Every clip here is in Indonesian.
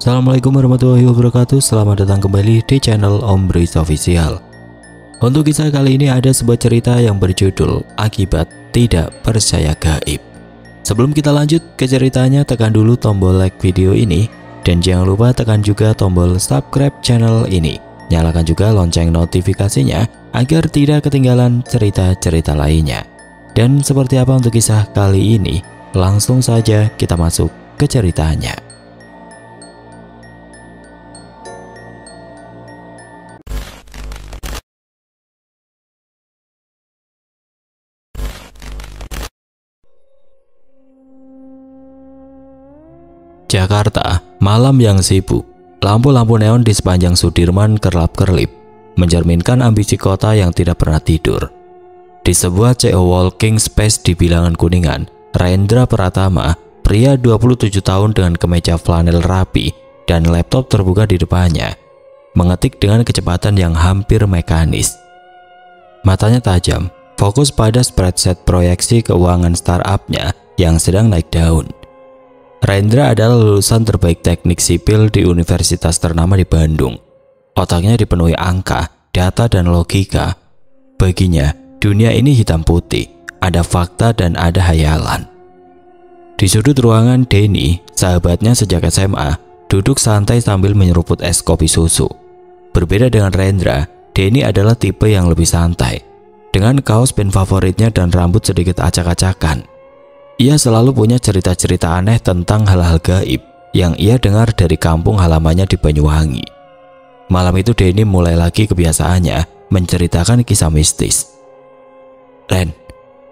Assalamualaikum warahmatullahi wabarakatuh. Selamat datang kembali di channel Om Riz Official. Untuk kisah kali ini ada sebuah cerita yang berjudul Akibat Tidak Percaya Gaib. Sebelum kita lanjut ke ceritanya, tekan dulu tombol like video ini dan jangan lupa tekan juga tombol subscribe channel ini. Nyalakan juga lonceng notifikasinya agar tidak ketinggalan cerita-cerita lainnya. Dan seperti apa untuk kisah kali ini? Langsung saja kita masuk ke ceritanya. Jakarta, malam yang sibuk. Lampu-lampu neon di sepanjang Sudirman kerlap-kerlip, mencerminkan ambisi kota yang tidak pernah tidur. Di sebuah CO Walking Space di bilangan Kuningan, Rendra Pratama, pria 27 tahun dengan kemeja flanel rapi dan laptop terbuka di depannya, mengetik dengan kecepatan yang hampir mekanis. Matanya tajam, fokus pada spreadsheet proyeksi keuangan startupnya yang sedang naik daun. Rendra adalah lulusan terbaik teknik sipil di universitas ternama di Bandung. Otaknya dipenuhi angka, data, dan logika. Baginya, dunia ini hitam putih, ada fakta dan ada hayalan. Di sudut ruangan, Denny, sahabatnya sejak SMA, duduk santai sambil menyeruput es kopi susu. Berbeda dengan Rendra, Denny adalah tipe yang lebih santai, dengan kaos band favoritnya dan rambut sedikit acak-acakan. Ia selalu punya cerita-cerita aneh tentang hal-hal gaib yang ia dengar dari kampung halamannya di Banyuwangi. Malam itu Denny mulai lagi kebiasaannya menceritakan kisah mistis. "Ren,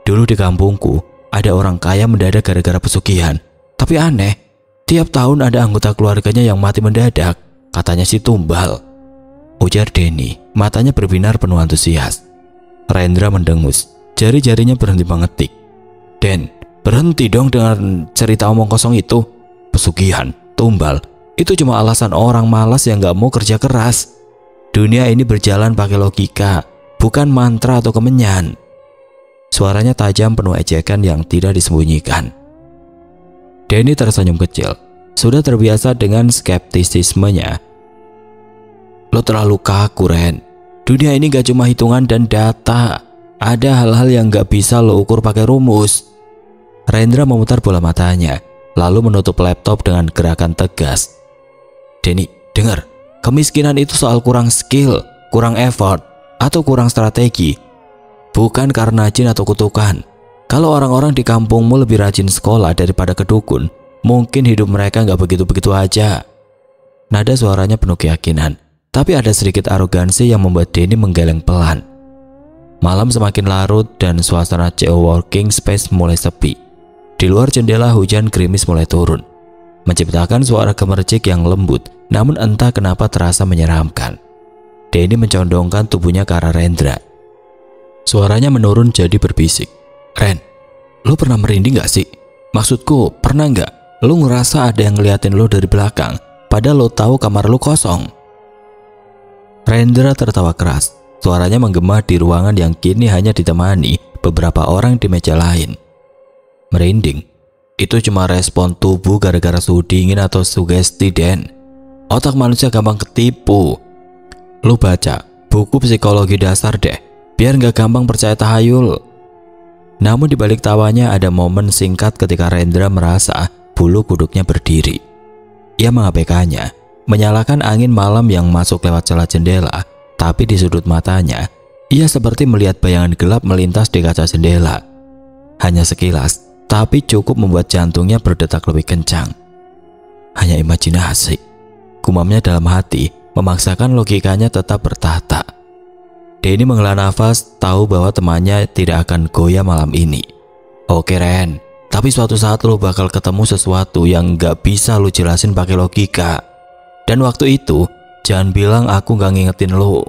dulu di kampungku ada orang kaya mendadak gara-gara pesugihan. Tapi aneh, tiap tahun ada anggota keluarganya yang mati mendadak, katanya si Tumbal," ujar Denny, matanya berbinar penuh antusias. Rendra mendengus, jari-jarinya berhenti mengetik. "Den, berhenti dong dengan cerita omong kosong itu. Pesugihan, tumbal, itu cuma alasan orang malas yang gak mau kerja keras. Dunia ini berjalan pakai logika, bukan mantra atau kemenyan." Suaranya tajam penuh ejekan yang tidak disembunyikan. Denny tersenyum kecil, sudah terbiasa dengan skeptisismenya. "Lo terlalu kaku, Ren. Dunia ini gak cuma hitungan dan data. Ada hal-hal yang gak bisa lo ukur pakai rumus." Rendra memutar bola matanya, lalu menutup laptop dengan gerakan tegas. "Denny, dengar, kemiskinan itu soal kurang skill, kurang effort, atau kurang strategi. Bukan karena jin atau kutukan. Kalau orang-orang di kampungmu lebih rajin sekolah daripada ke dukun, mungkin hidup mereka nggak begitu-begitu aja." Nada suaranya penuh keyakinan, tapi ada sedikit arogansi yang membuat Denny menggeleng pelan. Malam semakin larut dan suasana CO Walking Space mulai sepi. Di luar jendela hujan gerimis mulai turun, menciptakan suara gemercik yang lembut, namun entah kenapa terasa menyeramkan. Denny mencondongkan tubuhnya ke arah Rendra. Suaranya menurun jadi berbisik. "Ren, lo pernah merinding gak sih? Maksudku, pernah gak lo ngerasa ada yang ngeliatin lo dari belakang, padahal lo tahu kamar lo kosong?" Rendra tertawa keras. Suaranya menggema di ruangan yang kini hanya ditemani beberapa orang di meja lain. "Merinding? Itu cuma respon tubuh gara-gara suhu dingin atau sugesti, Den. Otak manusia gampang ketipu. Lu baca buku psikologi dasar deh, biar gak gampang percaya tahayul." Namun di balik tawanya ada momen singkat ketika Rendra merasa bulu kuduknya berdiri. Ia mengabaikannya, menyalakan angin malam yang masuk lewat celah jendela, tapi di sudut matanya, ia seperti melihat bayangan gelap melintas di kaca jendela. Hanya sekilas, tapi cukup membuat jantungnya berdetak lebih kencang. "Hanya imajinasi," gumamnya dalam hati, memaksakan logikanya tetap bertahta. Denny menghela nafas, tahu bahwa temannya tidak akan goyah malam ini. "Oke Ren, tapi suatu saat lo bakal ketemu sesuatu yang gak bisa lo jelasin pakai logika. Dan waktu itu, jangan bilang aku gak ngingetin lo."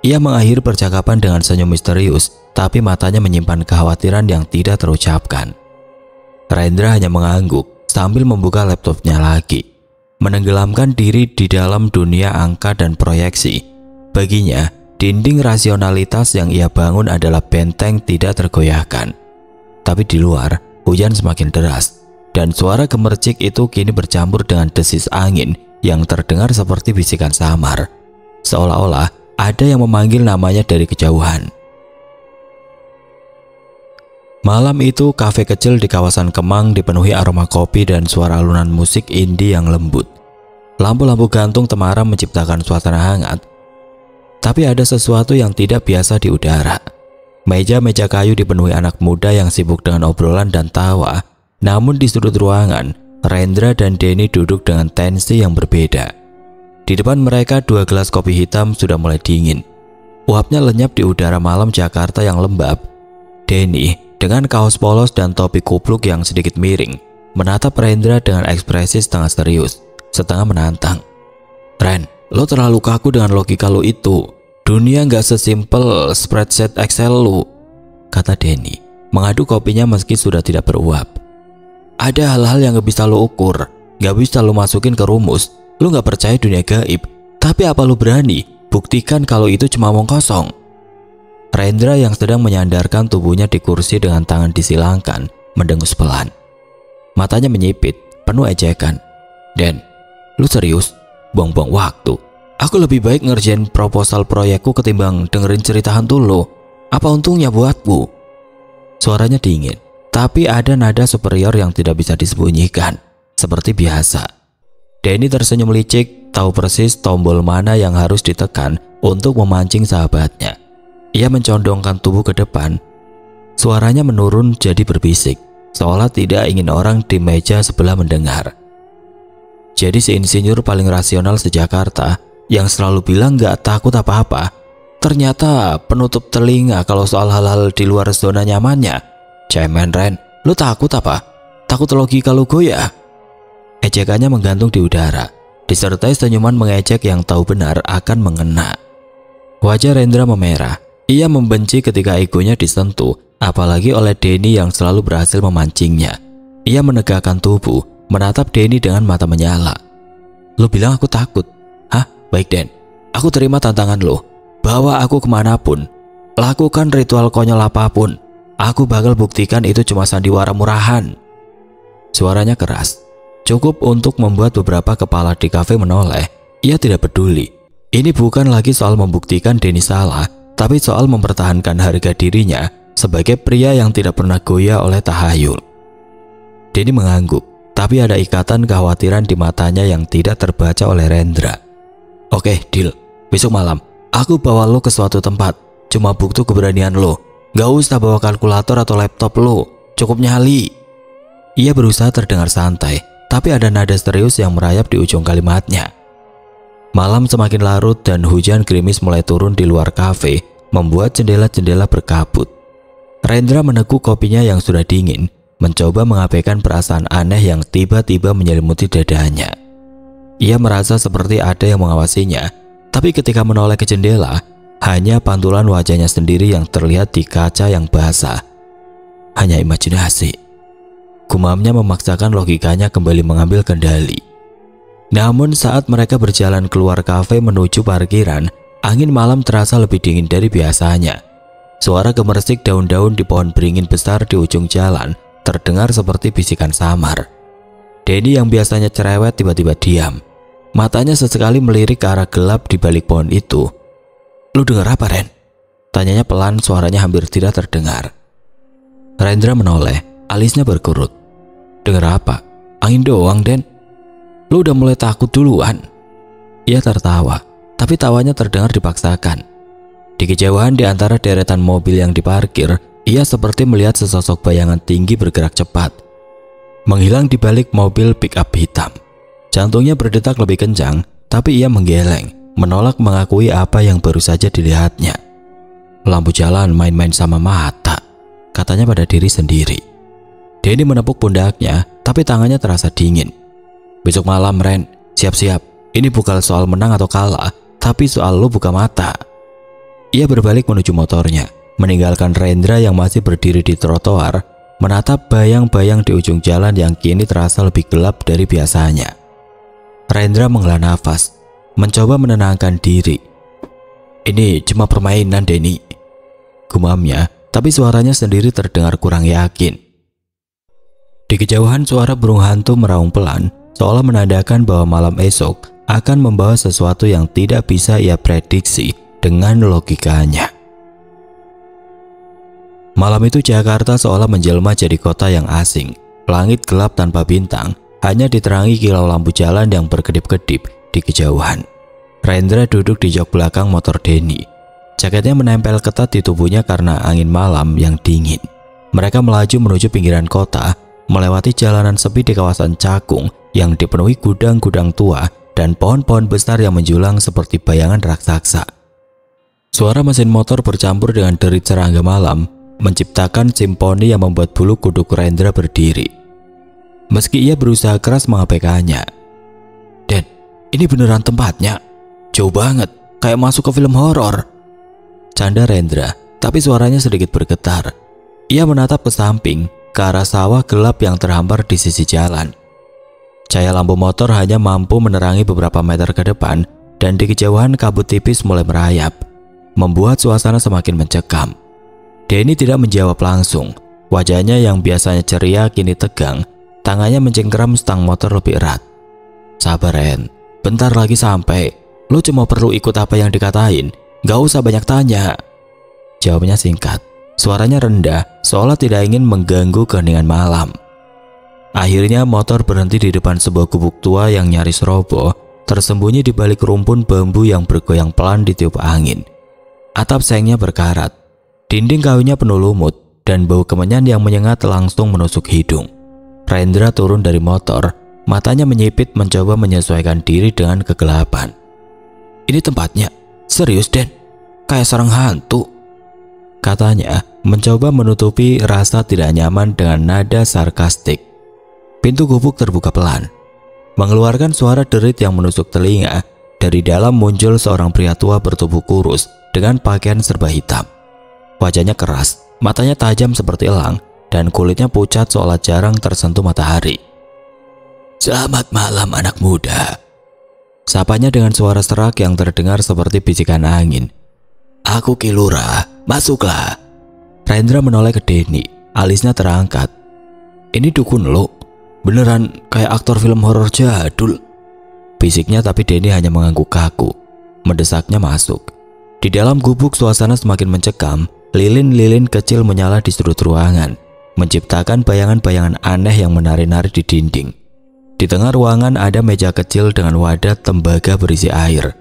Ia mengakhiri percakapan dengan senyum misterius, tapi matanya menyimpan kekhawatiran yang tidak terucapkan. Rendra hanya mengangguk sambil membuka laptopnya lagi, menenggelamkan diri di dalam dunia angka dan proyeksi. Baginya, dinding rasionalitas yang ia bangun adalah benteng tidak tergoyahkan. Tapi di luar, hujan semakin deras, dan suara gemercik itu kini bercampur dengan desis angin yang terdengar seperti bisikan samar, seolah-olah ada yang memanggil namanya dari kejauhan. Malam itu, kafe kecil di kawasan Kemang dipenuhi aroma kopi dan suara alunan musik indie yang lembut. Lampu-lampu gantung temaram menciptakan suasana hangat. Tapi ada sesuatu yang tidak biasa di udara. Meja-meja kayu dipenuhi anak muda yang sibuk dengan obrolan dan tawa. Namun di sudut ruangan, Rendra dan Denny duduk dengan tensi yang berbeda. Di depan mereka 2 gelas kopi hitam sudah mulai dingin. Uapnya lenyap di udara malam Jakarta yang lembab. Denny dengan kaos polos dan topi kupluk yang sedikit miring menatap Rendra dengan ekspresi setengah serius, setengah menantang. "Ren, lo terlalu kaku dengan logika lo itu. Dunia nggak sesimpel spreadsheet Excel lo," kata Denny, mengadu kopinya meski sudah tidak beruap. "Ada hal-hal yang gak bisa lo ukur, gak bisa lo masukin ke rumus. Lo gak percaya dunia gaib, tapi apa lo berani buktikan kalau itu cuma omong kosong?" Rendra yang sedang menyandarkan tubuhnya di kursi dengan tangan disilangkan mendengus pelan. Matanya menyipit, penuh ejekan. "Den, lu serius? Buang-buang waktu. Aku lebih baik ngerjain proposal proyekku ketimbang dengerin cerita hantu lo. Apa untungnya buatku?" Suaranya dingin, tapi ada nada superior yang tidak bisa disembunyikan, seperti biasa. Denny tersenyum licik, tahu persis tombol mana yang harus ditekan untuk memancing sahabatnya. Ia mencondongkan tubuh ke depan. Suaranya menurun jadi berbisik, seolah tidak ingin orang di meja sebelah mendengar. Jadi si insinyur paling rasional se-Jakarta yang selalu bilang gak takut apa-apa, ternyata penutup telinga kalau soal hal-hal di luar zona nyamannya. "Cemen Ren, lu takut apa? Takut logika lu goyah?" Ejekannya menggantung di udara, disertai senyuman mengejek yang tahu benar akan mengena. Wajah Rendra memerah. Ia membenci ketika egonya disentuh, apalagi oleh Denny yang selalu berhasil memancingnya. Ia menegakkan tubuh, menatap Denny dengan mata menyala. "Lo bilang aku takut? Hah? Baik Den, aku terima tantangan lo. Bawa aku kemanapun, lakukan ritual konyol apapun. Aku bakal buktikan itu cuma sandiwara murahan." Suaranya keras, cukup untuk membuat beberapa kepala di kafe menoleh. Ia tidak peduli. Ini bukan lagi soal membuktikan Denny salah, tapi soal mempertahankan harga dirinya sebagai pria yang tidak pernah goyah oleh tahayul. Denny mengangguk, tapi ada ikatan kekhawatiran di matanya yang tidak terbaca oleh Rendra. "Oke, deal. Besok malam, aku bawa lo ke suatu tempat. Cuma bukti keberanian lo. Gak usah bawa kalkulator atau laptop lo. Cukup nyali." Ia berusaha terdengar santai, tapi ada nada serius yang merayap di ujung kalimatnya. Malam semakin larut dan hujan gerimis mulai turun di luar kafe, membuat jendela-jendela berkabut. Rendra meneguk kopinya yang sudah dingin, mencoba mengabaikan perasaan aneh yang tiba-tiba menyelimuti dadanya. Ia merasa seperti ada yang mengawasinya, tapi ketika menoleh ke jendela, hanya pantulan wajahnya sendiri yang terlihat di kaca yang basah. Hanya imajinasi. Gumamnya memaksakan logikanya kembali mengambil kendali. Namun saat mereka berjalan keluar kafe menuju parkiran, angin malam terasa lebih dingin dari biasanya. Suara gemersik daun-daun di pohon beringin besar di ujung jalan terdengar seperti bisikan samar. Denny yang biasanya cerewet tiba-tiba diam. Matanya sesekali melirik ke arah gelap di balik pohon itu. "Lu dengar apa, Ren?" Tanyanya pelan, suaranya hampir tidak terdengar. Rendra menoleh, alisnya berkerut. "Dengar apa? Angin doang, Den. Lu udah mulai takut duluan." Ia tertawa, tapi tawanya terdengar dipaksakan. Di kejauhan di antara deretan mobil yang diparkir, ia seperti melihat sesosok bayangan tinggi bergerak cepat, menghilang di balik mobil pick-up hitam. Jantungnya berdetak lebih kencang, tapi ia menggeleng, menolak mengakui apa yang baru saja dilihatnya. "Lampu jalan main-main sama mata," katanya pada diri sendiri. Denny menepuk pundaknya, tapi tangannya terasa dingin. "Besok malam, Ren, siap-siap. Ini bukan soal menang atau kalah, tapi soal lu buka mata." Ia berbalik menuju motornya, meninggalkan Rendra yang masih berdiri di trotoar, menatap bayang-bayang di ujung jalan yang kini terasa lebih gelap dari biasanya. Rendra menghela nafas, mencoba menenangkan diri. "Ini cuma permainan, Denny," gumamnya, tapi suaranya sendiri terdengar kurang yakin. Di kejauhan suara burung hantu meraung pelan, seolah menandakan bahwa malam esok akan membawa sesuatu yang tidak bisa ia prediksi dengan logikanya. Malam itu Jakarta seolah menjelma jadi kota yang asing. Langit gelap tanpa bintang, hanya diterangi kilau lampu jalan yang berkedip-kedip di kejauhan. Rendra duduk di jok belakang motor Denny. Jaketnya menempel ketat di tubuhnya karena angin malam yang dingin. Mereka melaju menuju pinggiran kota, melewati jalanan sepi di kawasan Cakung yang dipenuhi gudang-gudang tua dan pohon-pohon besar yang menjulang seperti bayangan raksasa. Suara mesin motor bercampur dengan derit serangga malam menciptakan simfoni yang membuat bulu kuduk Rendra berdiri. Meski ia berusaha keras mengabaikannya. "Dan, ini beneran tempatnya? Jauh banget, kayak masuk ke film horor," canda Rendra, tapi suaranya sedikit bergetar. Ia menatap ke samping, ke arah sawah gelap yang terhampar di sisi jalan. Cahaya lampu motor hanya mampu menerangi beberapa meter ke depan, dan di kejauhan kabut tipis mulai merayap, membuat suasana semakin mencekam. Denny tidak menjawab langsung. Wajahnya yang biasanya ceria kini tegang, tangannya mencengkeram stang motor lebih erat. "Sabar Ren, bentar lagi sampai. Lu cuma perlu ikut apa yang dikatain, gak usah banyak tanya," jawabnya singkat. Suaranya rendah, seolah tidak ingin mengganggu keheningan malam. Akhirnya motor berhenti di depan sebuah gubuk tua yang nyaris roboh, tersembunyi di balik rumpun bambu yang bergoyang pelan ditiup angin. Atap sengnya berkarat, dinding kayunya penuh lumut, dan bau kemenyan yang menyengat langsung menusuk hidung. Rendra turun dari motor, matanya menyipit mencoba menyesuaikan diri dengan kegelapan. "Ini tempatnya? Serius Den? Kayak sarang hantu," katanya, mencoba menutupi rasa tidak nyaman dengan nada sarkastik. Pintu gubuk terbuka pelan, mengeluarkan suara derit yang menusuk telinga. Dari dalam muncul seorang pria tua bertubuh kurus dengan pakaian serba hitam. Wajahnya keras, matanya tajam seperti elang, dan kulitnya pucat seolah jarang tersentuh matahari. "Selamat malam anak muda," sapanya dengan suara serak yang terdengar seperti bisikan angin. "Aku Ki Lurah, masuklah." Rendra menoleh ke Denny, alisnya terangkat. "Ini dukun lo? Beneran kayak aktor film horor jadul," bisiknya, tapi Denny hanya mengangguk kaku. Mendesaknya masuk. Di dalam gubuk suasana semakin mencekam. Lilin-lilin kecil menyala di sudut ruangan, menciptakan bayangan-bayangan aneh yang menari-nari di dinding. Di tengah ruangan ada meja kecil dengan wadah tembaga berisi air,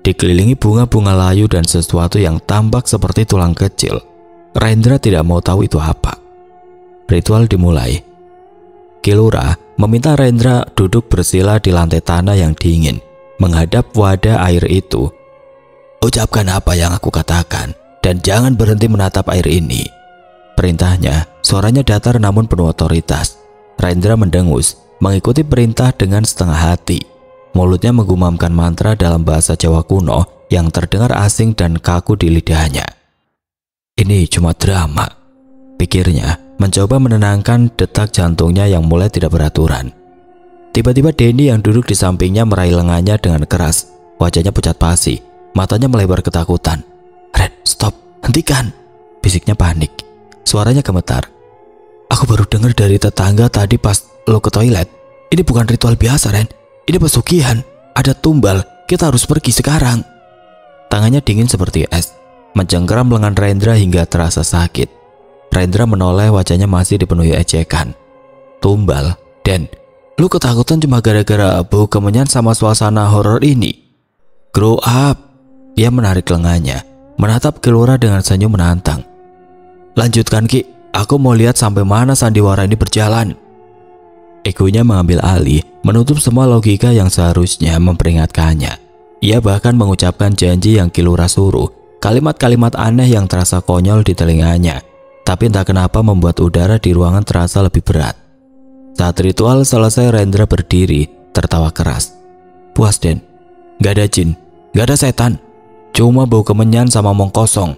dikelilingi bunga-bunga layu dan sesuatu yang tampak seperti tulang kecil. Rendra tidak mau tahu itu apa. Ritual dimulai. Ki Lurah meminta Rendra duduk bersila di lantai tanah yang dingin, menghadap wadah air itu. "Ucapkan apa yang aku katakan, dan jangan berhenti menatap air ini," perintahnya. Suaranya datar namun penuh otoritas. Rendra mendengus, mengikuti perintah dengan setengah hati. Mulutnya menggumamkan mantra dalam bahasa Jawa kuno yang terdengar asing dan kaku di lidahnya. "Ini cuma drama," pikirnya, mencoba menenangkan detak jantungnya yang mulai tidak beraturan. Tiba-tiba Denny yang duduk di sampingnya meraih lengannya dengan keras. Wajahnya pucat pasi, matanya melebar ketakutan. "Ren, stop, hentikan," bisiknya panik. Suaranya gemetar. "Aku baru dengar dari tetangga tadi pas lo ke toilet. Ini bukan ritual biasa Ren, ini pesugihan. Ada tumbal, kita harus pergi sekarang." Tangannya dingin seperti es, mencengkeram lengan Rendra hingga terasa sakit. Rendra menoleh, wajahnya masih dipenuhi ejekan. "Tumbal? Den, lu ketakutan cuma gara-gara bau kemenyan sama suasana horor ini? Grow up." Ia menarik lengannya, menatap Ki Lurah dengan senyum menantang. "Lanjutkan Ki, aku mau lihat sampai mana sandiwara ini berjalan." Egonya mengambil alih, menutup semua logika yang seharusnya memperingatkannya. Ia bahkan mengucapkan janji yang Ki Lurah suruh, kalimat-kalimat aneh yang terasa konyol di telinganya, tapi entah kenapa membuat udara di ruangan terasa lebih berat. Saat ritual selesai, Rendra berdiri, tertawa keras. "Puas Den, gak ada jin, gak ada setan, cuma bau kemenyan sama omong kosong."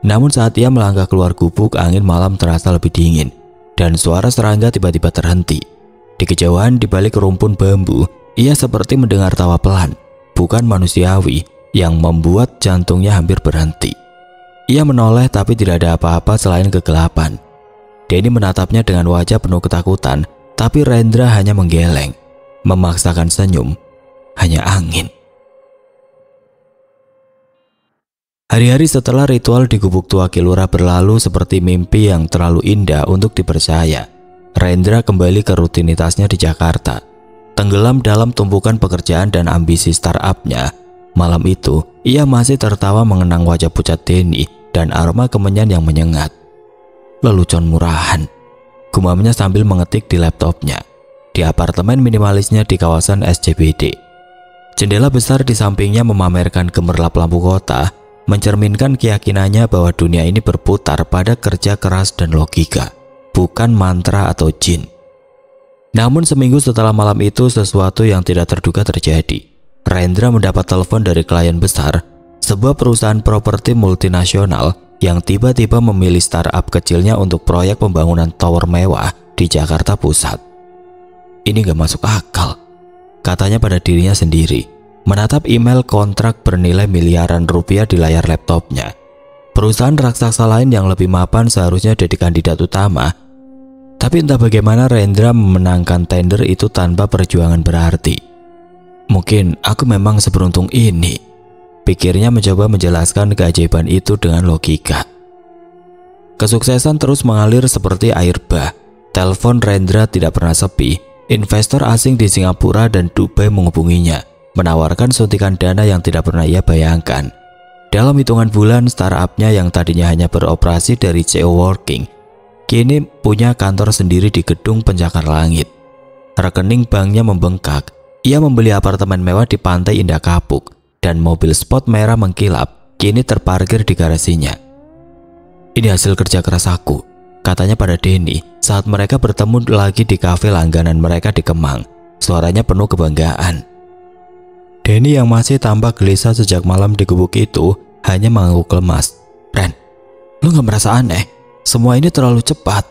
Namun saat ia melangkah keluar gubuk, angin malam terasa lebih dingin, dan suara serangga tiba-tiba terhenti. Di kejauhan di balik rumpun bambu, ia seperti mendengar tawa pelan, bukan manusiawi, yang membuat jantungnya hampir berhenti. Ia menoleh tapi tidak ada apa-apa selain kegelapan. Denny menatapnya dengan wajah penuh ketakutan, tapi Rendra hanya menggeleng. memaksakan senyum, hanya angin. Hari-hari setelah ritual di gubuk tua Kilura berlalu seperti mimpi yang terlalu indah untuk dipercaya. Rendra kembali ke rutinitasnya di Jakarta. Tenggelam dalam tumpukan pekerjaan dan ambisi startupnya. Malam itu, ia masih tertawa mengenang wajah pucat Denny dan aroma kemenyan yang menyengat. Lelucon murahan, gumamnya sambil mengetik di laptopnya. Di apartemen minimalisnya di kawasan SCBD. Jendela besar di sampingnya memamerkan gemerlap lampu kota, mencerminkan keyakinannya bahwa dunia ini berputar pada kerja keras dan logika, bukan mantra atau jin. Namun seminggu setelah malam itu sesuatu yang tidak terduga terjadi. Rendra mendapat telepon dari klien besar, sebuah perusahaan properti multinasional yang tiba-tiba memilih startup kecilnya untuk proyek pembangunan tower mewah di Jakarta Pusat. Ini gak masuk akal, katanya pada dirinya sendiri, menatap email kontrak bernilai miliaran rupiah di layar laptopnya. Perusahaan raksasa lain yang lebih mapan seharusnya jadi kandidat utama. Tapi entah bagaimana Rendra memenangkan tender itu tanpa perjuangan berarti. Mungkin aku memang seberuntung ini, pikirnya mencoba menjelaskan keajaiban itu dengan logika. Kesuksesan terus mengalir seperti air bah. Telepon Rendra tidak pernah sepi. Investor asing di Singapura dan Dubai menghubunginya, menawarkan suntikan dana yang tidak pernah ia bayangkan. Dalam hitungan bulan, startupnya yang tadinya hanya beroperasi dari CO Working, kini punya kantor sendiri di gedung pencakar langit. Rekening banknya membengkak. Ia membeli apartemen mewah di Pantai Indah Kapuk, dan mobil sport merah mengkilap kini terparkir di garasinya. Ini hasil kerja keras aku, katanya pada Denny saat mereka bertemu lagi di kafe langganan mereka di Kemang. Suaranya penuh kebanggaan. Denny yang masih tampak gelisah sejak malam di gubuk itu hanya mengangguk lemas. Ren, lu gak merasa aneh? Semua ini terlalu cepat.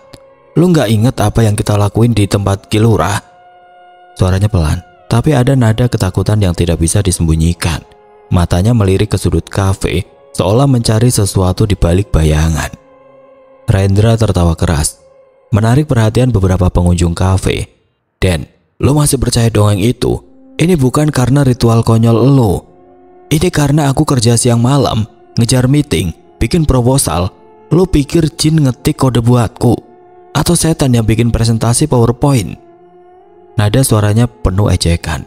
Lu gak inget apa yang kita lakuin di tempat Kilura? Suaranya pelan, tapi ada nada ketakutan yang tidak bisa disembunyikan. Matanya melirik ke sudut kafe, seolah mencari sesuatu di balik bayangan. Rendra tertawa keras, menarik perhatian beberapa pengunjung kafe. Den, lo masih percaya dongeng itu? Ini bukan karena ritual konyol lo. Ini karena aku kerja siang malam, ngejar meeting, bikin proposal. Lo pikir jin ngetik kode buatku? Atau setan yang bikin presentasi PowerPoint? Nada suaranya penuh ejekan.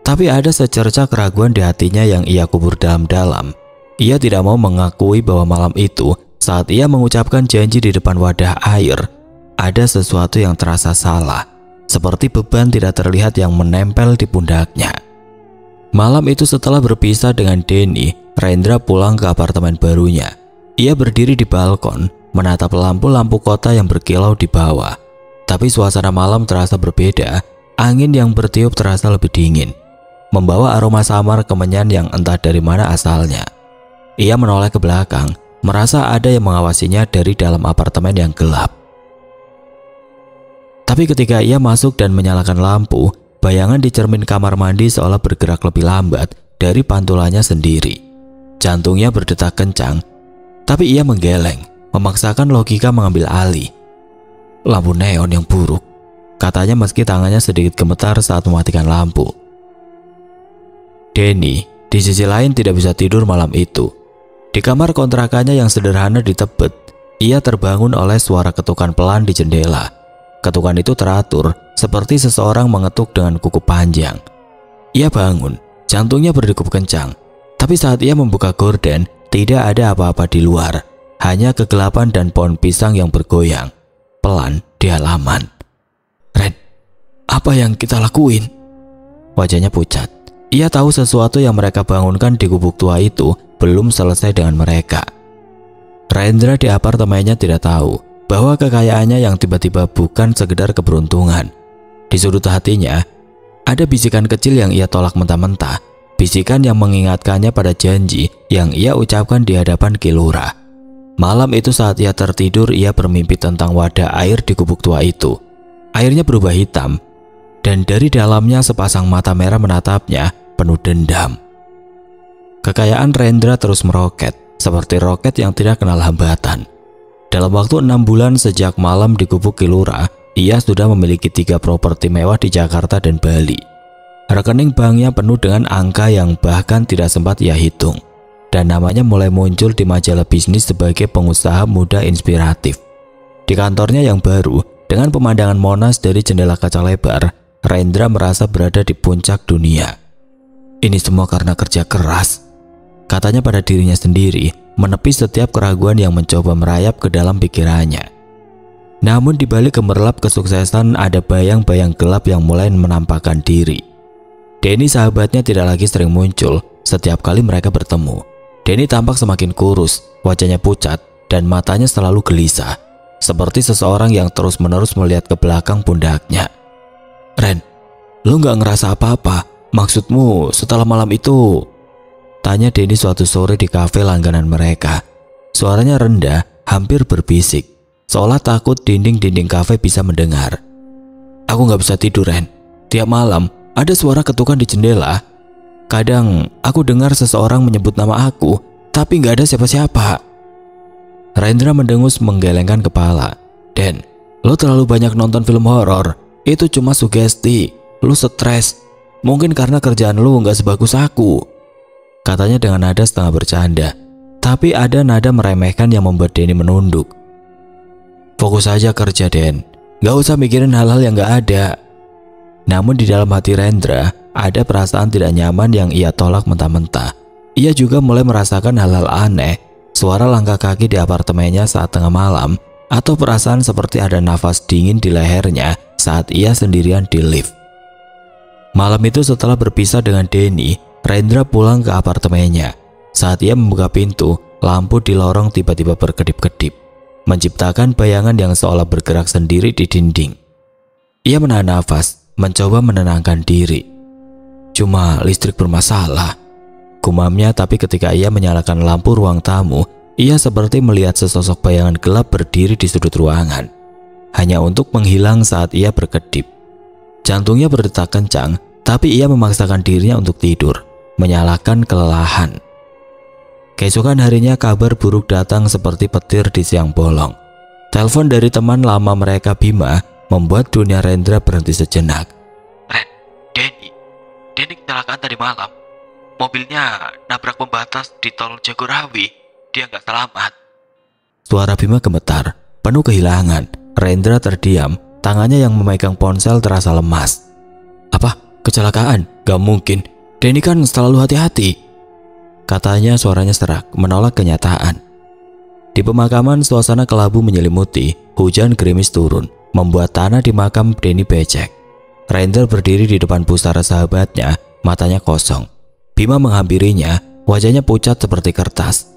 Tapi ada secerca keraguan di hatinya yang ia kubur dalam-dalam. Ia tidak mau mengakui bahwa malam itu, saat ia mengucapkan janji di depan wadah air, ada sesuatu yang terasa salah, seperti beban tidak terlihat yang menempel di pundaknya. Malam itu setelah berpisah dengan Denny, Rendra pulang ke apartemen barunya. Ia berdiri di balkon, menatap lampu-lampu kota yang berkilau di bawah. Tapi suasana malam terasa berbeda. Angin yang bertiup terasa lebih dingin, membawa aroma samar kemenyan yang entah dari mana asalnya. Ia menoleh ke belakang, merasa ada yang mengawasinya dari dalam apartemen yang gelap. Tapi ketika ia masuk dan menyalakan lampu, bayangan di cermin kamar mandi seolah bergerak lebih lambat dari pantulannya sendiri. Jantungnya berdetak kencang, tapi ia menggeleng, memaksakan logika mengambil alih. Lampu neon yang buruk, katanya meski tangannya sedikit gemetar saat mematikan lampu. Denny di sisi lain tidak bisa tidur malam itu. Di kamar kontrakannya yang sederhana di Tebet, ia terbangun oleh suara ketukan pelan di jendela. Ketukan itu teratur, seperti seseorang mengetuk dengan kuku panjang. Ia bangun, jantungnya berdegup kencang. Tapi saat ia membuka gorden, tidak ada apa-apa di luar. Hanya kegelapan dan pohon pisang yang bergoyang pelan di halaman. Ren, apa yang kita lakuin? Wajahnya pucat. Ia tahu sesuatu yang mereka bangunkan di gubuk tua itu belum selesai dengan mereka. Rendra di apartemennya tidak tahu bahwa kekayaannya yang tiba-tiba bukan sekedar keberuntungan. Di sudut hatinya, ada bisikan kecil yang ia tolak mentah-mentah. Bisikan yang mengingatkannya pada janji yang ia ucapkan di hadapan Kilura. Malam itu saat ia tertidur, ia bermimpi tentang wadah air di gubuk tua itu. Airnya berubah hitam, dan dari dalamnya sepasang mata merah menatapnya penuh dendam. Kekayaan Rendra terus meroket, seperti roket yang tidak kenal hambatan. Dalam waktu 6 bulan sejak malam di gubuk Kilura, ia sudah memiliki 3 properti mewah di Jakarta dan Bali. Rekening banknya penuh dengan angka yang bahkan tidak sempat ia hitung. Dan namanya mulai muncul di majalah bisnis sebagai pengusaha muda inspiratif. Di kantornya yang baru, dengan pemandangan Monas dari jendela kaca lebar, Rendra merasa berada di puncak dunia. Ini semua karena kerja keras, katanya pada dirinya sendiri, menepis setiap keraguan yang mencoba merayap ke dalam pikirannya. Namun di balik gemerlap kesuksesan ada bayang-bayang gelap yang mulai menampakkan diri. Denny sahabatnya tidak lagi sering muncul setiap kali mereka bertemu. Denny tampak semakin kurus, wajahnya pucat, dan matanya selalu gelisah, seperti seseorang yang terus-menerus melihat ke belakang pundaknya. Ren, lu gak ngerasa apa-apa? Maksudmu setelah malam itu? Tanya Denny suatu sore di kafe langganan mereka. Suaranya rendah, hampir berbisik, seolah takut dinding-dinding kafe bisa mendengar. Aku gak bisa tidur, Ren. Tiap malam ada suara ketukan di jendela. Kadang aku dengar seseorang menyebut nama aku, tapi gak ada siapa-siapa. Rendra mendengus menggelengkan kepala. Den, lo terlalu banyak nonton film horor. Itu cuma sugesti. Lo stres. Mungkin karena kerjaan lo gak sebagus aku, katanya dengan nada setengah bercanda. Tapi ada nada meremehkan yang membuat Denny menunduk. Fokus aja kerja, Den. Gak usah mikirin hal-hal yang gak ada. Namun di dalam hati Rendra ada perasaan tidak nyaman yang ia tolak mentah-mentah. Ia juga mulai merasakan hal-hal aneh, suara langkah kaki di apartemennya saat tengah malam, atau perasaan seperti ada nafas dingin di lehernya saat ia sendirian di lift. Malam itu setelah berpisah dengan Denny, Rendra pulang ke apartemennya. Saat ia membuka pintu, lampu di lorong tiba-tiba berkedip-kedip, menciptakan bayangan yang seolah bergerak sendiri di dinding. Ia menahan nafas, mencoba menenangkan diri. Cuma listrik bermasalah, gumamnya. Tapi ketika ia menyalakan lampu ruang tamu, ia seperti melihat sesosok bayangan gelap berdiri di sudut ruangan, hanya untuk menghilang saat ia berkedip. Jantungnya berdetak kencang, tapi ia memaksakan dirinya untuk tidur, menyalahkan kelelahan. Keesokan harinya kabar buruk datang seperti petir di siang bolong. Telepon dari teman lama mereka, Bima, membuat dunia Rendra berhenti sejenak. Ren, Denny kecelakaan tadi malam. Mobilnya nabrak pembatas di tol Jagorawi. Dia nggak selamat. Suara Bima gemetar, penuh kehilangan. Rendra terdiam, tangannya yang memegang ponsel terasa lemas. Apa? Kecelakaan? Gak mungkin. Denny kan selalu hati-hati, katanya suaranya serak, menolak kenyataan. Di pemakaman suasana kelabu menyelimuti, hujan gerimis turun, membuat tanah di makam Denny becek. Rendra berdiri di depan pusara sahabatnya, matanya kosong. Bima menghampirinya, wajahnya pucat seperti kertas.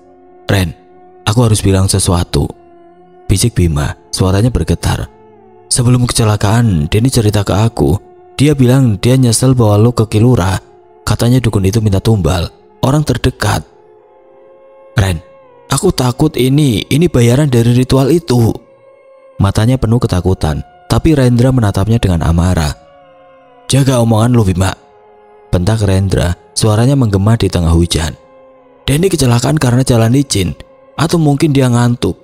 Ren, aku harus bilang sesuatu, bisik Bima, suaranya bergetar. Sebelum kecelakaan, Denny cerita ke aku. Dia bilang dia nyesel bawa lo ke Kilura. Katanya dukun itu minta tumbal, orang terdekat. Ren, aku takut ini bayaran dari ritual itu. Matanya penuh ketakutan, tapi Rendra menatapnya dengan amarah. Jaga omongan lo, Bima, bentak Rendra, suaranya menggema di tengah hujan. Denny kecelakaan karena jalan licin, atau mungkin dia ngantuk.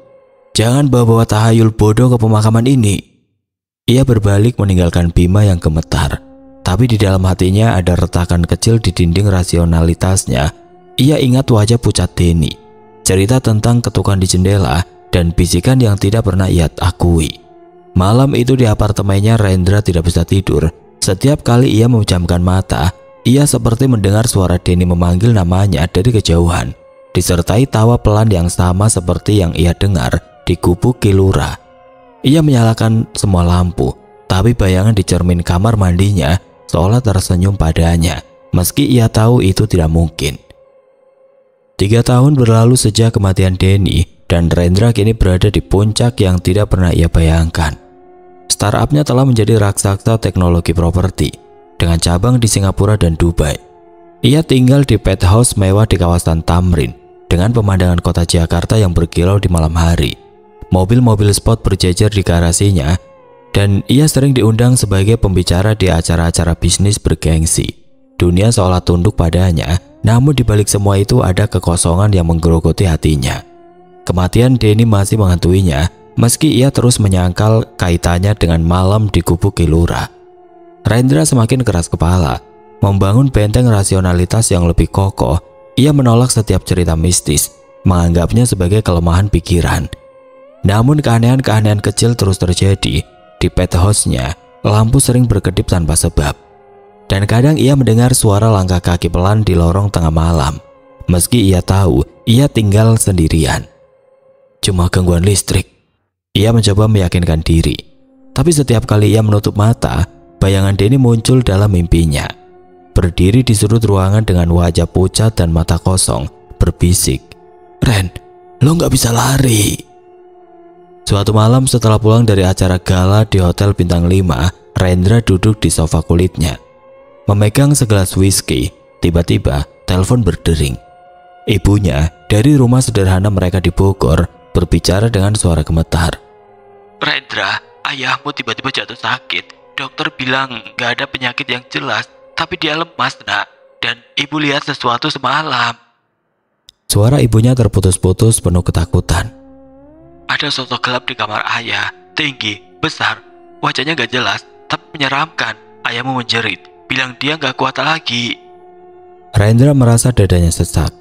Jangan bawa-bawa tahayul bodoh ke pemakaman ini. Ia berbalik meninggalkan Bima yang gemetar, tapi di dalam hatinya ada retakan kecil di dinding rasionalitasnya. Ia ingat wajah pucat Denny, cerita tentang ketukan di jendela, dan bisikan yang tidak pernah ia akui. Malam itu di apartemennya Rendra tidak bisa tidur. Setiap kali ia memejamkan mata, ia seperti mendengar suara Denny memanggil namanya dari kejauhan, disertai tawa pelan yang sama seperti yang ia dengar di gubuk Kilura. Ia menyalakan semua lampu, tapi bayangan di cermin kamar mandinya seolah tersenyum padanya, meski ia tahu itu tidak mungkin. 3 tahun berlalu sejak kematian Denny, dan Rendra kini berada di puncak yang tidak pernah ia bayangkan. Startupnya telah menjadi raksasa teknologi properti, dengan cabang di Singapura dan Dubai. Ia tinggal di penthouse mewah di kawasan Tamrin, dengan pemandangan kota Jakarta yang berkilau di malam hari. Mobil-mobil sport berjejer di garasinya, dan ia sering diundang sebagai pembicara di acara-acara bisnis bergengsi. Dunia seolah tunduk padanya, namun di balik semua itu ada kekosongan yang menggerogoti hatinya. Kematian Denny masih menghantuinya, meski ia terus menyangkal kaitannya dengan malam di gubuk Kilura. Rendra semakin keras kepala. membangun benteng rasionalitas yang lebih kokoh. Ia menolak setiap cerita mistis, menganggapnya sebagai kelemahan pikiran. Namun keanehan-keanehan kecil terus terjadi. Di penthouse-nya, lampu sering berkedip tanpa sebab. Dan kadang ia mendengar suara langkah kaki pelan di lorong tengah malam. Meski ia tahu ia tinggal sendirian. Cuma gangguan listrik. Ia mencoba meyakinkan diri. Tapi setiap kali ia menutup mata, bayangan Denny muncul dalam mimpinya. Berdiri di sudut ruangan dengan wajah pucat dan mata kosong, berbisik, "Ren, lo gak bisa lari." Suatu malam setelah pulang dari acara gala di Hotel Bintang 5, Rendra duduk di sofa kulitnya, memegang segelas whisky. Tiba-tiba telepon berdering. Ibunya dari rumah sederhana mereka di Bogor berbicara dengan suara gemetar. "Rendra, ayahmu tiba-tiba jatuh sakit. Dokter bilang gak ada penyakit yang jelas, tapi dia lemas, nak. Dan ibu lihat sesuatu semalam." Suara ibunya terputus-putus penuh ketakutan. "Ada sosok gelap di kamar ayah, tinggi, besar, wajahnya gak jelas, tapi menyeramkan. Ayahmu menjerit, bilang dia gak kuat lagi." Rendra merasa dadanya sesak.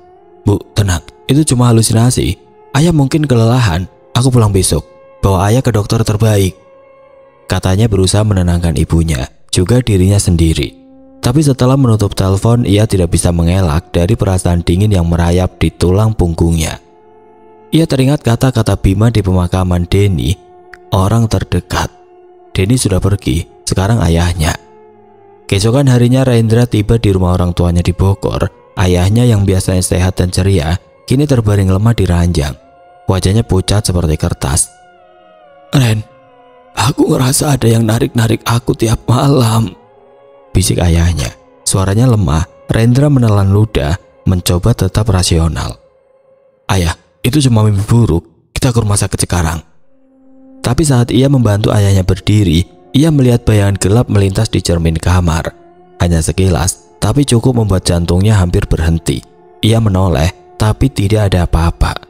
"Bu, tenang, itu cuma halusinasi. Ayah mungkin kelelahan, aku pulang besok. Bawa ayah ke dokter terbaik," katanya berusaha menenangkan ibunya, juga dirinya sendiri. Tapi setelah menutup telepon, ia tidak bisa mengelak dari perasaan dingin yang merayap di tulang punggungnya. Ia teringat kata-kata Bima di pemakaman Denny, orang terdekat. Denny sudah pergi, sekarang ayahnya. Keesokan harinya Rendra tiba di rumah orang tuanya di Bogor. Ayahnya yang biasanya sehat dan ceria, kini terbaring lemah di ranjang. Wajahnya pucat seperti kertas. "Ren, aku ngerasa ada yang narik-narik aku tiap malam," bisik ayahnya. Suaranya lemah. Rendra menelan ludah, mencoba tetap rasional. "Ayah, itu cuma mimpi buruk. Kita ke rumah sakit sekarang." Tapi saat ia membantu ayahnya berdiri, ia melihat bayangan gelap melintas di cermin kamar. Hanya sekilas, tapi cukup membuat jantungnya hampir berhenti. Ia menoleh, tapi tidak ada apa-apa.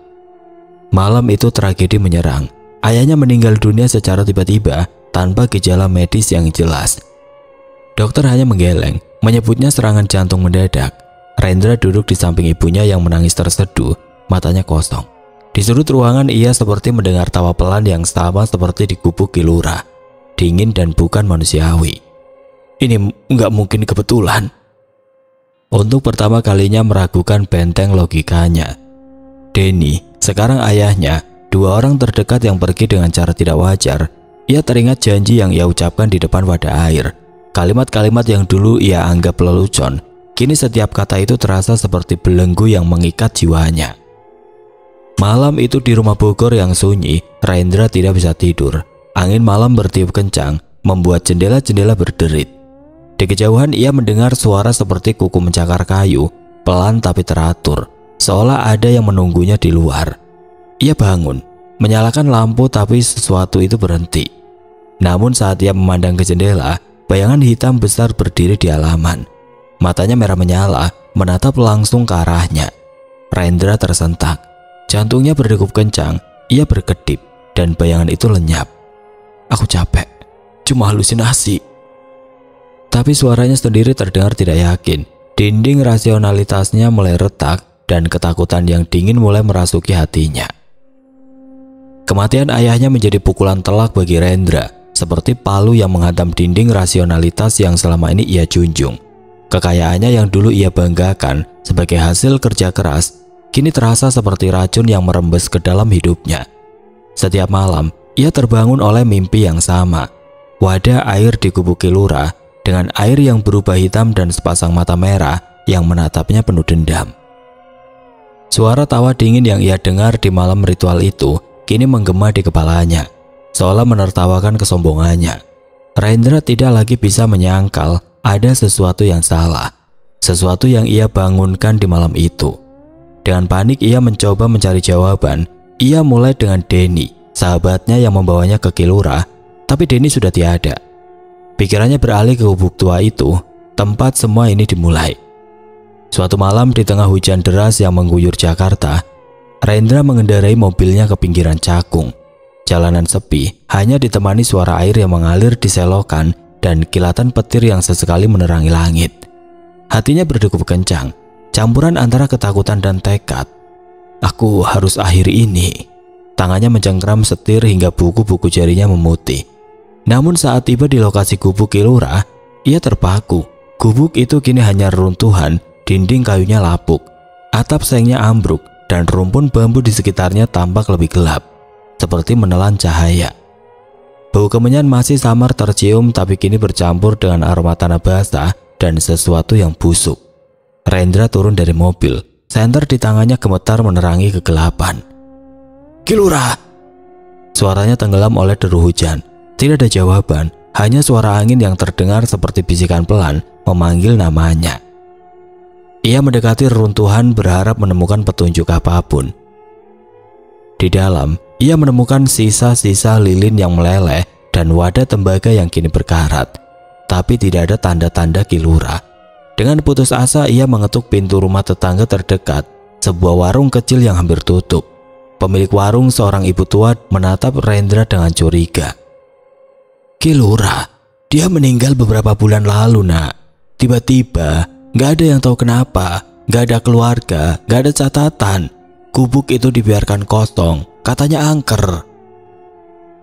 Malam itu tragedi menyerang. Ayahnya meninggal dunia secara tiba-tiba, tanpa gejala medis yang jelas. Dokter hanya menggeleng, menyebutnya serangan jantung mendadak. Rendra duduk di samping ibunya yang menangis terseduh, matanya kosong. Di sudut ruangan ia seperti mendengar tawa pelan yang sama seperti di gubuk Kilura. Dingin dan bukan manusiawi. Ini nggak mungkin kebetulan. Untuk pertama kalinya meragukan benteng logikanya. Denny, sekarang ayahnya, dua orang terdekat yang pergi dengan cara tidak wajar. Ia teringat janji yang ia ucapkan di depan wadah air. Kalimat-kalimat yang dulu ia anggap lelucon, kini setiap kata itu terasa seperti belenggu yang mengikat jiwanya. Malam itu di rumah Bogor yang sunyi, Rendra tidak bisa tidur. Angin malam bertiup kencang, membuat jendela-jendela berderit. Di kejauhan ia mendengar suara seperti kuku mencakar kayu, pelan tapi teratur, seolah ada yang menunggunya di luar. Ia bangun, menyalakan lampu, tapi sesuatu itu berhenti. Namun saat ia memandang ke jendela, bayangan hitam besar berdiri di halaman. Matanya merah menyala, menatap langsung ke arahnya. Rendra tersentak. Jantungnya berdegup kencang, ia berkedip, dan bayangan itu lenyap. "Aku capek, cuma halusinasi." Tapi suaranya sendiri terdengar tidak yakin. Dinding rasionalitasnya mulai retak, dan ketakutan yang dingin mulai merasuki hatinya. Kematian ayahnya menjadi pukulan telak bagi Rendra, seperti palu yang menghantam dinding rasionalitas yang selama ini ia junjung. Kekayaannya yang dulu ia banggakan sebagai hasil kerja keras, kini terasa seperti racun yang merembes ke dalam hidupnya. Setiap malam, ia terbangun oleh mimpi yang sama. Wadah air di gubuk Kilura dengan air yang berubah hitam dan sepasang mata merah yang menatapnya penuh dendam. Suara tawa dingin yang ia dengar di malam ritual itu kini menggema di kepalanya, seolah menertawakan kesombongannya. Rendra tidak lagi bisa menyangkal ada sesuatu yang salah, sesuatu yang ia bangunkan di malam itu. Dengan panik ia mencoba mencari jawaban. Ia mulai dengan Denny, sahabatnya yang membawanya ke Kilura, tapi Denny sudah tiada. Pikirannya beralih ke gubuk tua itu, tempat semua ini dimulai. Suatu malam di tengah hujan deras yang mengguyur Jakarta, Rendra mengendarai mobilnya ke pinggiran Cakung. Jalanan sepi, hanya ditemani suara air yang mengalir di selokan dan kilatan petir yang sesekali menerangi langit. Hatinya berdegup kencang, campuran antara ketakutan dan tekad. Aku harus akhiri ini. Tangannya mencengkram setir hingga buku-buku jarinya memutih. Namun saat tiba di lokasi gubuk Kilura, ia terpaku. Gubuk itu kini hanya reruntuhan, dinding kayunya lapuk, atap sengnya ambruk, dan rumpun bambu di sekitarnya tampak lebih gelap, seperti menelan cahaya. Bau kemenyan masih samar tercium, tapi kini bercampur dengan aroma tanah basah dan sesuatu yang busuk. Rendra turun dari mobil. Senter di tangannya gemetar menerangi kegelapan. Kilura! Suaranya tenggelam oleh deru hujan. Tidak ada jawaban, hanya suara angin yang terdengar seperti bisikan pelan memanggil namanya. Ia mendekati reruntuhan berharap menemukan petunjuk apapun. Di dalam, ia menemukan sisa-sisa lilin yang meleleh dan wadah tembaga yang kini berkarat, tapi tidak ada tanda-tanda Kilura. Dengan putus asa, ia mengetuk pintu rumah tetangga terdekat, sebuah warung kecil yang hampir tutup. Pemilik warung, seorang ibu tua, menatap Rendra dengan curiga. Kilura, dia meninggal beberapa bulan lalu, nak. Tiba-tiba, gak ada yang tahu kenapa, gak ada keluarga, gak ada catatan. Gubuk itu dibiarkan kosong, katanya angker.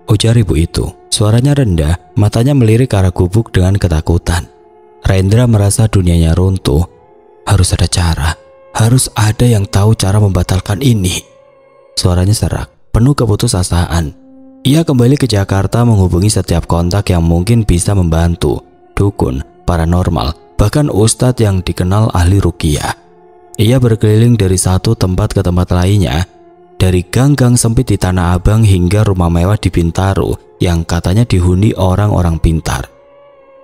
Ujar ibu itu, suaranya rendah, matanya melirik ke arah gubuk dengan ketakutan. Rendra merasa dunianya runtuh. Harus ada cara, harus ada yang tahu cara membatalkan ini. Suaranya serak, penuh keputusasaan. Ia kembali ke Jakarta menghubungi setiap kontak yang mungkin bisa membantu, dukun, paranormal, bahkan ustadz yang dikenal ahli ruqyah. Ia berkeliling dari satu tempat ke tempat lainnya, dari gang-gang sempit di Tanah Abang hingga rumah mewah di Bintaro yang katanya dihuni orang-orang pintar.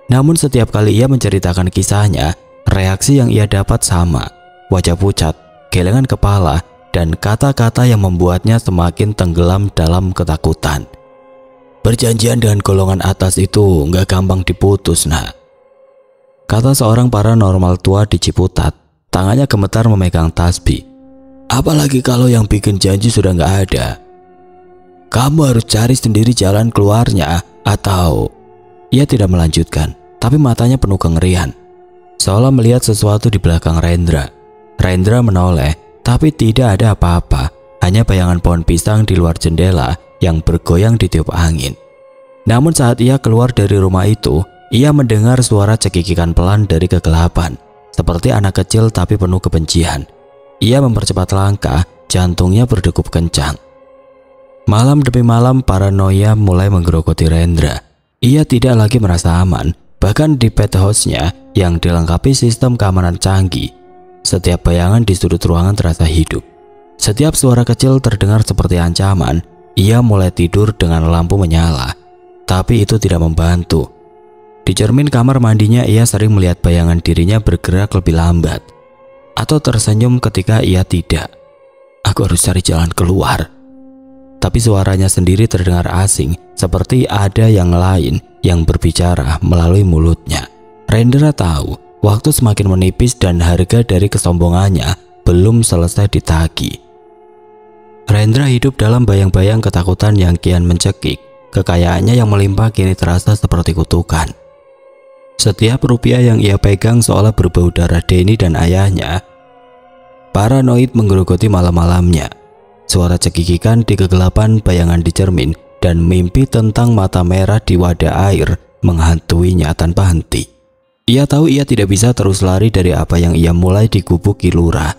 Namun setiap kali ia menceritakan kisahnya, reaksi yang ia dapat sama, wajah pucat, gelengan kepala, dan kata-kata yang membuatnya semakin tenggelam dalam ketakutan. Perjanjian dengan golongan atas itu nggak gampang diputus, nak. Kata seorang paranormal tua di Ciputat, tangannya gemetar memegang tasbih. Apalagi kalau yang bikin janji sudah nggak ada. Kamu harus cari sendiri jalan keluarnya, atau... Ia tidak melanjutkan, tapi matanya penuh kengerian, seolah melihat sesuatu di belakang Rendra. Rendra menoleh, tapi tidak ada apa-apa, hanya bayangan pohon pisang di luar jendela yang bergoyang ditiup angin. Namun saat ia keluar dari rumah itu, ia mendengar suara cekikikan pelan dari kegelapan, seperti anak kecil tapi penuh kebencian. Ia mempercepat langkah, jantungnya berdegup kencang. Malam demi malam paranoia mulai menggerogoti Rendra. Ia tidak lagi merasa aman, bahkan di penthouse-nya yang dilengkapi sistem keamanan canggih. Setiap bayangan di sudut ruangan terasa hidup. Setiap suara kecil terdengar seperti ancaman. Ia mulai tidur dengan lampu menyala, tapi itu tidak membantu. Di cermin kamar mandinya ia sering melihat bayangan dirinya bergerak lebih lambat, atau tersenyum ketika ia tidak. Aku harus cari jalan keluar. Tapi suaranya sendiri terdengar asing, seperti ada yang lain yang berbicara melalui mulutnya. Rendra tahu waktu semakin menipis dan harga dari kesombongannya belum selesai ditagih. Rendra hidup dalam bayang-bayang ketakutan yang kian mencekik. Kekayaannya yang melimpah kini terasa seperti kutukan. Setiap rupiah yang ia pegang seolah berbau darah Denny dan ayahnya. Paranoid menggerogoti malam-malamnya. Suara cekikikan di kegelapan, bayangan di cermin, dan mimpi tentang mata merah di wadah air menghantuinya tanpa henti. Ia tahu ia tidak bisa terus lari dari apa yang ia mulai di gubuk Kilura.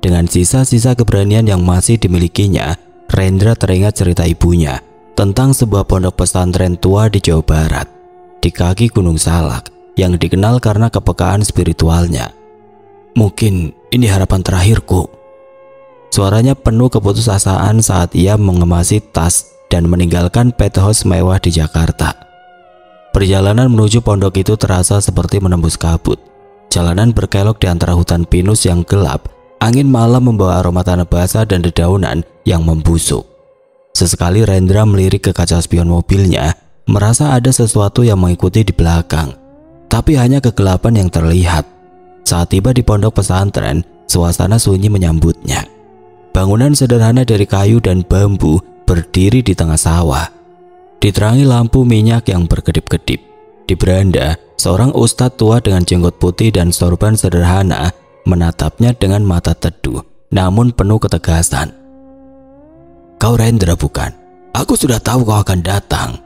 Dengan sisa-sisa keberanian yang masih dimilikinya, Rendra teringat cerita ibunya tentang sebuah pondok pesantren tua di Jawa Barat, di kaki Gunung Salak, yang dikenal karena kepekaan spiritualnya. Mungkin ini harapan terakhirku. Suaranya penuh keputusasaan saat ia mengemasi tas dan meninggalkan penthouse mewah di Jakarta. Perjalanan menuju pondok itu terasa seperti menembus kabut. Jalanan berkelok di antara hutan pinus yang gelap. Angin malam membawa aroma tanah basah dan dedaunan yang membusuk. Sesekali Rendra melirik ke kaca spion mobilnya, merasa ada sesuatu yang mengikuti di belakang. Tapi hanya kegelapan yang terlihat. Saat tiba di pondok pesantren, suasana sunyi menyambutnya. Bangunan sederhana dari kayu dan bambu berdiri di tengah sawah, diterangi lampu minyak yang berkedip-kedip. Di beranda, seorang ustadz tua dengan jenggot putih dan sorban sederhana menatapnya dengan mata teduh, namun penuh ketegasan. "Kau Rendra bukan? Aku sudah tahu kau akan datang,"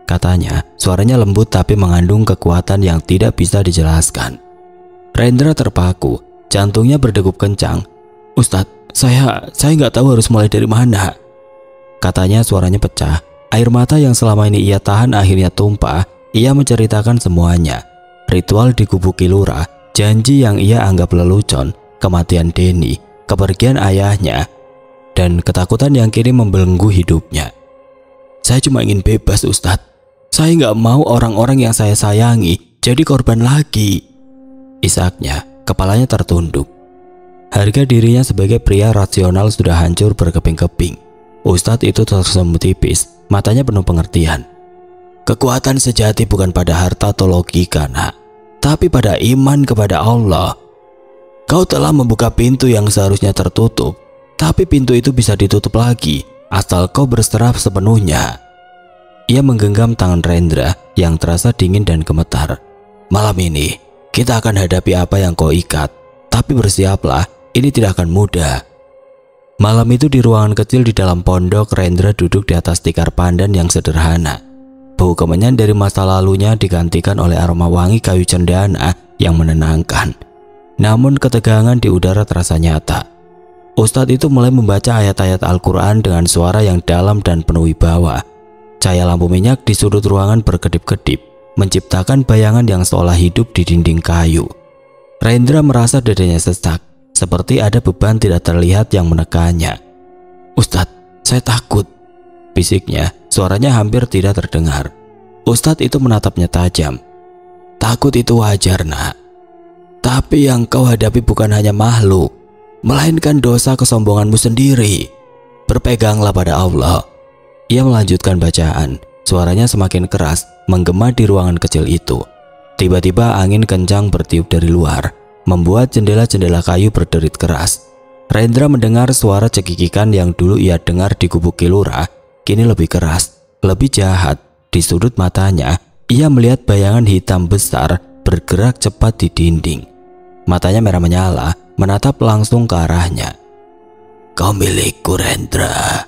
katanya. Suaranya lembut tapi mengandung kekuatan yang tidak bisa dijelaskan. Rendra terpaku, jantungnya berdegup kencang. "Ustadz, saya nggak tahu harus mulai dari mana," katanya. Suaranya pecah. Air mata yang selama ini ia tahan akhirnya tumpah. Ia menceritakan semuanya. Ritual di Gubuk Kilura, janji yang ia anggap lelucon, kematian Denny, kepergian ayahnya, dan ketakutan yang kini membelenggu hidupnya. "Saya cuma ingin bebas, Ustadz. Saya nggak mau orang-orang yang saya sayangi jadi korban lagi," isaknya. Kepalanya tertunduk. Harga dirinya sebagai pria rasional sudah hancur berkeping-keping. Ustadz itu tersenyum tipis, matanya penuh pengertian. "Kekuatan sejati bukan pada harta atau logika, nak, tapi pada iman kepada Allah. Kau telah membuka pintu yang seharusnya tertutup, tapi pintu itu bisa ditutup lagi asal kau berserah sepenuhnya." Ia menggenggam tangan Rendra yang terasa dingin dan gemetar. "Malam ini kita akan hadapi apa yang kau ikat, tapi bersiaplah, ini tidak akan mudah." Malam itu di ruangan kecil di dalam pondok, Rendra duduk di atas tikar pandan yang sederhana. Bau kemenyan dari masa lalunya digantikan oleh aroma wangi kayu cendana yang menenangkan. Namun ketegangan di udara terasa nyata. Ustadz itu mulai membaca ayat-ayat Al-Quran dengan suara yang dalam dan penuh wibawa. Cahaya lampu minyak di sudut ruangan berkedip-kedip, menciptakan bayangan yang seolah hidup di dinding kayu. Rendra merasa dadanya sesak, seperti ada beban tidak terlihat yang menekannya. "Ustadz, saya takut," bisiknya. Suaranya hampir tidak terdengar. Ustadz itu menatapnya tajam. "Takut itu wajar, nak. Tapi yang kau hadapi bukan hanya makhluk, melainkan dosa kesombonganmu sendiri. Berpeganglah pada Allah." Ia melanjutkan bacaan. Suaranya semakin keras, menggema di ruangan kecil itu. Tiba-tiba angin kencang bertiup dari luar, membuat jendela-jendela kayu berderit keras. Rendra mendengar suara cekikikan yang dulu ia dengar di Gubuk Kilura, kini lebih keras, lebih jahat. Di sudut matanya, ia melihat bayangan hitam besar bergerak cepat di dinding. Matanya merah menyala, menatap langsung ke arahnya. "Kau milikku, Rendra."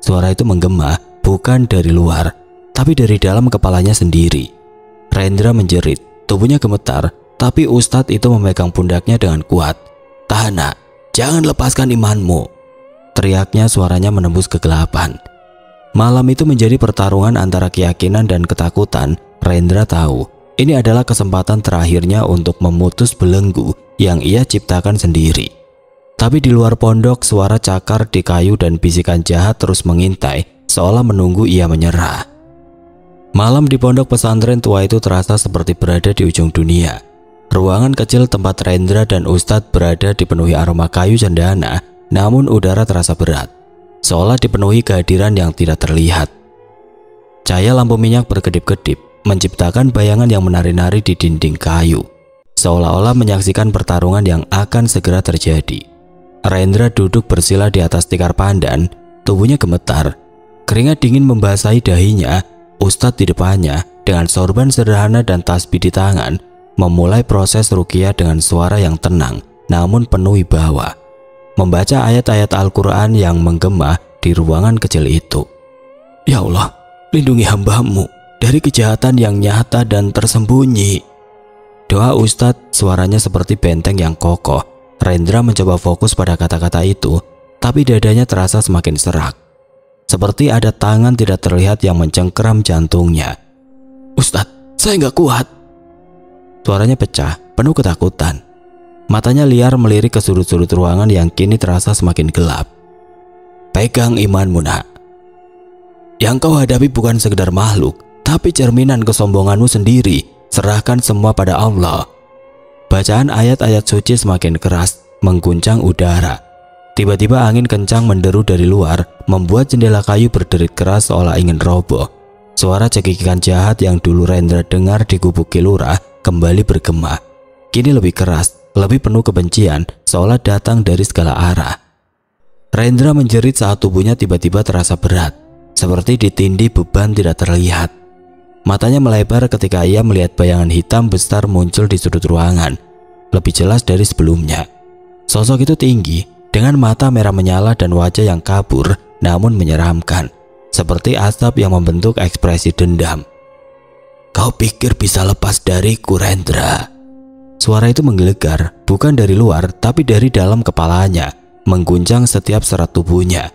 Suara itu menggema, bukan dari luar, tapi dari dalam kepalanya sendiri. Rendra menjerit, tubuhnya gemetar, tapi Ustadz itu memegang pundaknya dengan kuat. "Tahan, nak, jangan lepaskan imanmu," teriaknya. Suaranya menembus kegelapan. Malam itu menjadi pertarungan antara keyakinan dan ketakutan. Rendra tahu ini adalah kesempatan terakhirnya untuk memutus belenggu yang ia ciptakan sendiri. Tapi di luar pondok, suara cakar di kayu dan bisikan jahat terus mengintai, seolah menunggu ia menyerah. Malam di pondok pesantren tua itu terasa seperti berada di ujung dunia. Ruangan kecil tempat Rendra dan Ustadz berada dipenuhi aroma kayu cendana, namun udara terasa berat, seolah dipenuhi kehadiran yang tidak terlihat. Cahaya lampu minyak berkedip-kedip, menciptakan bayangan yang menari-nari di dinding kayu, seolah-olah menyaksikan pertarungan yang akan segera terjadi. Rendra duduk bersila di atas tikar pandan, tubuhnya gemetar, keringat dingin membasahi dahinya. Ustadz di depannya, dengan sorban sederhana dan tasbih di tangan, memulai proses ruqyah dengan suara yang tenang, namun penuh wibawa, membaca ayat-ayat Al-Quran yang menggema di ruangan kecil itu. "Ya Allah, lindungi hamba-Mu dari kejahatan yang nyata dan tersembunyi." Doa Ustadz, suaranya seperti benteng yang kokoh. Rendra mencoba fokus pada kata-kata itu, tapi dadanya terasa semakin serak, seperti ada tangan tidak terlihat yang mencengkeram jantungnya. "Ustadz, saya nggak kuat." Suaranya pecah, penuh ketakutan. Matanya liar melirik ke sudut-sudut ruangan yang kini terasa semakin gelap. "Pegang imanmu, nak. Yang kau hadapi bukan sekedar makhluk, tapi cerminan kesombonganmu sendiri. Serahkan semua pada Allah." Bacaan ayat-ayat suci semakin keras, mengguncang udara. Tiba-tiba angin kencang menderu dari luar, membuat jendela kayu berderit keras seolah ingin roboh. Suara cekikikan jahat yang dulu Rendra dengar di Gubuk Kilura kembali bergema. Kini lebih keras, lebih penuh kebencian, seolah datang dari segala arah. Rendra menjerit saat tubuhnya tiba-tiba terasa berat, seperti ditindih beban tidak terlihat. Matanya melebar ketika ia melihat bayangan hitam besar muncul di sudut ruangan, lebih jelas dari sebelumnya. Sosok itu tinggi, dengan mata merah menyala dan wajah yang kabur namun menyeramkan, seperti asap yang membentuk ekspresi dendam. "Kau pikir bisa lepas dariku, Rendra?" Suara itu menggelegar, bukan dari luar tapi dari dalam kepalanya, mengguncang setiap serat tubuhnya.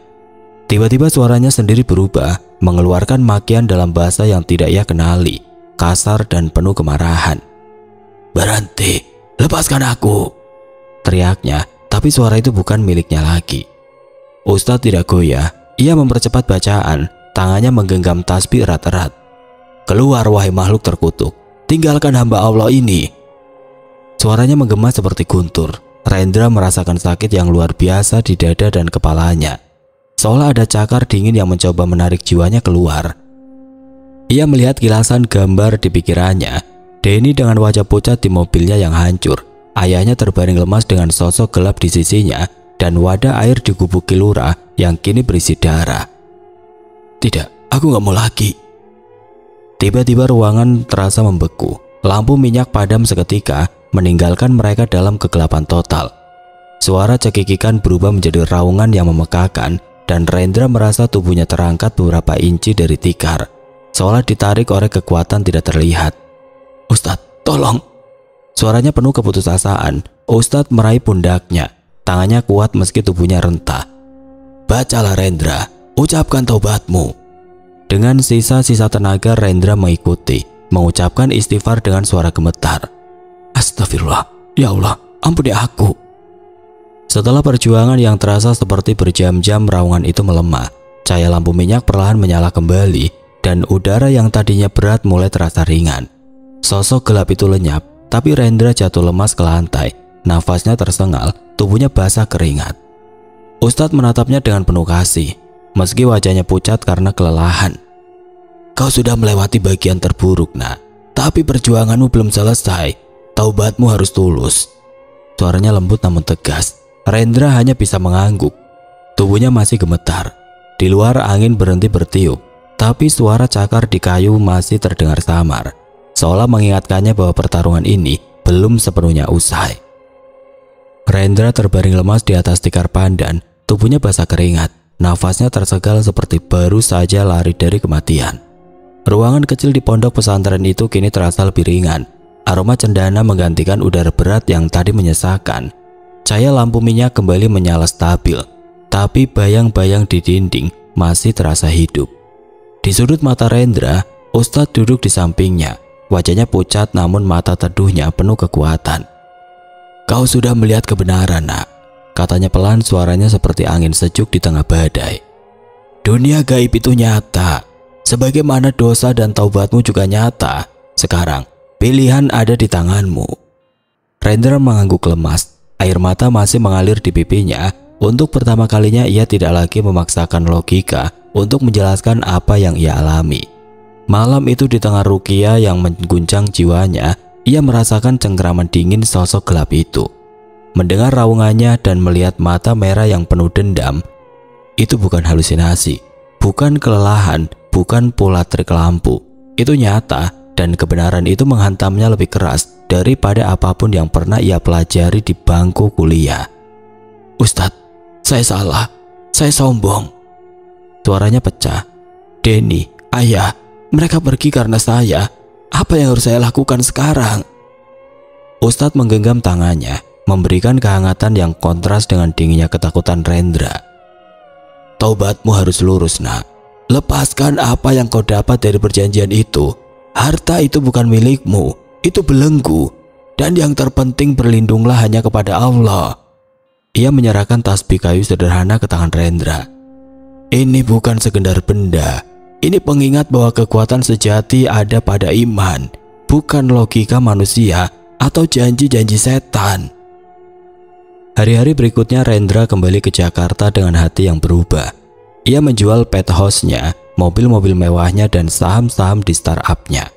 Tiba-tiba suaranya sendiri berubah, mengeluarkan makian dalam bahasa yang tidak ia kenali, kasar dan penuh kemarahan. "Berhenti, lepaskan aku!" teriaknya, tapi suara itu bukan miliknya lagi. Ustadz tidak goyah, ia mempercepat bacaan, tangannya menggenggam tasbih erat-erat. "Keluar wahai makhluk terkutuk, tinggalkan hamba Allah ini!" Suaranya menggema seperti guntur. Rendra merasakan sakit yang luar biasa di dada dan kepalanya, seolah ada cakar dingin yang mencoba menarik jiwanya keluar. Ia melihat kilasan gambar di pikirannya, Denny dengan wajah pucat di mobilnya yang hancur, ayahnya terbaring lemas dengan sosok gelap di sisinya, dan wadah air di gubuk Kilura yang kini berisi darah. "Tidak, aku gak mau lagi." Tiba-tiba ruangan terasa membeku, lampu minyak padam seketika, meninggalkan mereka dalam kegelapan total. Suara cekikikan berubah menjadi raungan yang memekakan, dan Rendra merasa tubuhnya terangkat beberapa inci dari tikar, seolah ditarik oleh kekuatan tidak terlihat. "Ustadz, tolong!" Suaranya penuh keputusasaan. Ustadz meraih pundaknya, tangannya kuat meski tubuhnya rentah. "Bacalah Rendra, ucapkan taubatmu." Dengan sisa-sisa tenaga Rendra mengikuti, mengucapkan istighfar dengan suara gemetar. "Astagfirullah, ya Allah, ampuni aku." Setelah perjuangan yang terasa seperti berjam-jam, raungan itu melemah. Cahaya lampu minyak perlahan menyala kembali, dan udara yang tadinya berat mulai terasa ringan. Sosok gelap itu lenyap, tapi Rendra jatuh lemas ke lantai. Nafasnya tersengal, tubuhnya basah keringat. Ustadz menatapnya dengan penuh kasih, meski wajahnya pucat karena kelelahan. "Kau sudah melewati bagian terburuk, nak. Tapi perjuanganmu belum selesai. Taubatmu harus tulus." Suaranya lembut namun tegas. Rendra hanya bisa mengangguk. Tubuhnya masih gemetar. Di luar angin berhenti bertiup, tapi suara cakar di kayu masih terdengar samar, seolah mengingatkannya bahwa pertarungan ini belum sepenuhnya usai. Rendra terbaring lemas di atas tikar pandan, tubuhnya basah keringat, nafasnya tersegal seperti baru saja lari dari kematian. Ruangan kecil di pondok pesantren itu kini terasa lebih ringan. Aroma cendana menggantikan udara berat yang tadi menyesakan. Cahaya lampu minyak kembali menyala stabil, tapi bayang-bayang di dinding masih terasa hidup. Di sudut mata Rendra, Ustadz duduk di sampingnya. Wajahnya pucat namun mata teduhnya penuh kekuatan. "Kau sudah melihat kebenaran, nak," katanya pelan, suaranya seperti angin sejuk di tengah badai. "Dunia gaib itu nyata, sebagaimana dosa dan taubatmu juga nyata. Sekarang pilihan ada di tanganmu." Rendra mengangguk lemas, air mata masih mengalir di pipinya. Untuk pertama kalinya ia tidak lagi memaksakan logika untuk menjelaskan apa yang ia alami. Malam itu di tengah ruqyah yang mengguncang jiwanya, ia merasakan cengkraman dingin sosok gelap itu. Mendengar raungannya dan melihat mata merah yang penuh dendam, itu bukan halusinasi, bukan kelelahan, bukan pola trik lampu. Itu nyata, dan kebenaran itu menghantamnya lebih keras daripada apapun yang pernah ia pelajari di bangku kuliah. "Ustadz, saya salah, saya sombong." Suaranya pecah. "Denny, ayah, mereka pergi karena saya. Apa yang harus saya lakukan sekarang?" Ustadz menggenggam tangannya, memberikan kehangatan yang kontras dengan dinginnya ketakutan Rendra. "Taubatmu harus lurus, nak. Lepaskan apa yang kau dapat dari perjanjian itu. Harta itu bukan milikmu, itu belenggu. Dan yang terpenting berlindunglah hanya kepada Allah." Ia menyerahkan tasbih kayu sederhana ke tangan Rendra. "Ini bukan sekedar benda. Ini pengingat bahwa kekuatan sejati ada pada iman, bukan logika manusia atau janji-janji setan." Hari-hari berikutnya Rendra kembali ke Jakarta dengan hati yang berubah. Ia menjual penthouse-nya, mobil-mobil mewahnya, dan saham-saham di startup-nya.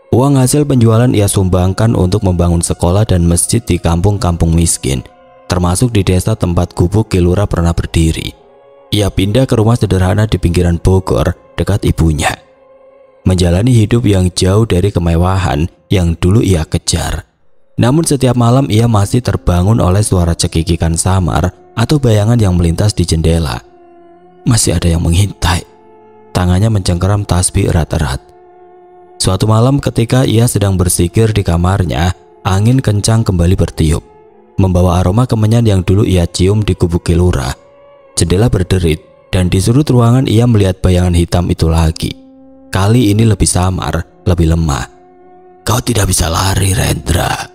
Uang hasil penjualan ia sumbangkan untuk membangun sekolah dan masjid di kampung-kampung miskin, termasuk di desa tempat gubuk Kilura pernah berdiri. Ia pindah ke rumah sederhana di pinggiran Bogor dekat ibunya. menjalani hidup yang jauh dari kemewahan yang dulu ia kejar. Namun setiap malam ia masih terbangun oleh suara cekikikan samar atau bayangan yang melintas di jendela. Masih ada yang mengintai. Tangannya mencengkeram tasbih erat-erat. Suatu malam ketika ia sedang bersikir di kamarnya, angin kencang kembali bertiup, membawa aroma kemenyan yang dulu ia cium di Gubuk Kilura. Jendela berderit dan di sudut ruangan ia melihat bayangan hitam itu lagi. Kali ini lebih samar, lebih lemah. "Kau tidak bisa lari, Rendra,"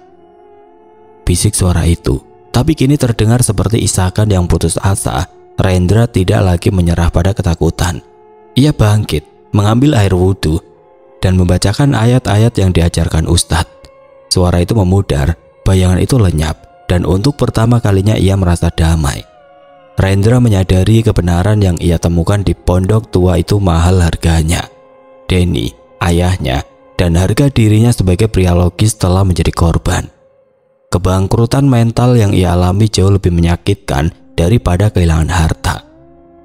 bisik suara itu. Tapi kini terdengar seperti isakan yang putus asa. Rendra tidak lagi menyerah pada ketakutan. Ia bangkit, mengambil air wudhu, dan membacakan ayat-ayat yang diajarkan Ustadz. Suara itu memudar, bayangan itu lenyap, dan untuk pertama kalinya ia merasa damai. Rendra menyadari kebenaran yang ia temukan di pondok tua itu mahal harganya. Denny, ayahnya, dan harga dirinya sebagai pria logis telah menjadi korban. Kebangkrutan mental yang ia alami jauh lebih menyakitkan daripada kehilangan harta.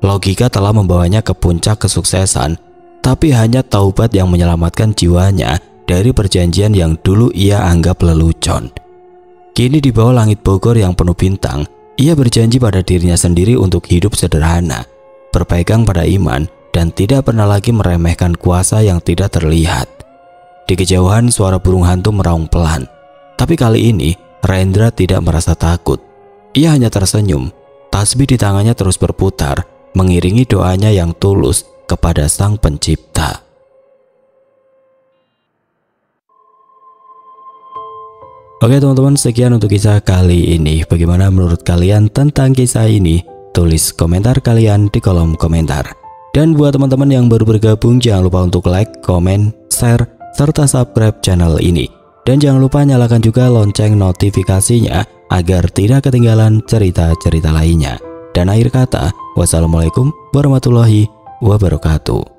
Logika telah membawanya ke puncak kesuksesan, tapi hanya taubat yang menyelamatkan jiwanya dari perjanjian yang dulu ia anggap lelucon. Kini di bawah langit Bogor yang penuh bintang, ia berjanji pada dirinya sendiri untuk hidup sederhana, berpegang pada iman, dan tidak pernah lagi meremehkan kuasa yang tidak terlihat. Di kejauhan suara burung hantu meraung pelan, tapi kali ini Rendra tidak merasa takut. Ia hanya tersenyum. Tasbih di tangannya terus berputar, mengiringi doanya yang tulus kepada Sang Pencipta. Oke teman-teman, sekian untuk kisah kali ini. Bagaimana menurut kalian tentang kisah ini? Tulis komentar kalian di kolom komentar. Dan buat teman-teman yang baru bergabung, jangan lupa untuk like, komen, share, serta subscribe channel ini. Dan jangan lupa nyalakan juga lonceng notifikasinya agar tidak ketinggalan cerita-cerita lainnya. Dan akhir kata, wassalamualaikum warahmatullahi wabarakatuh.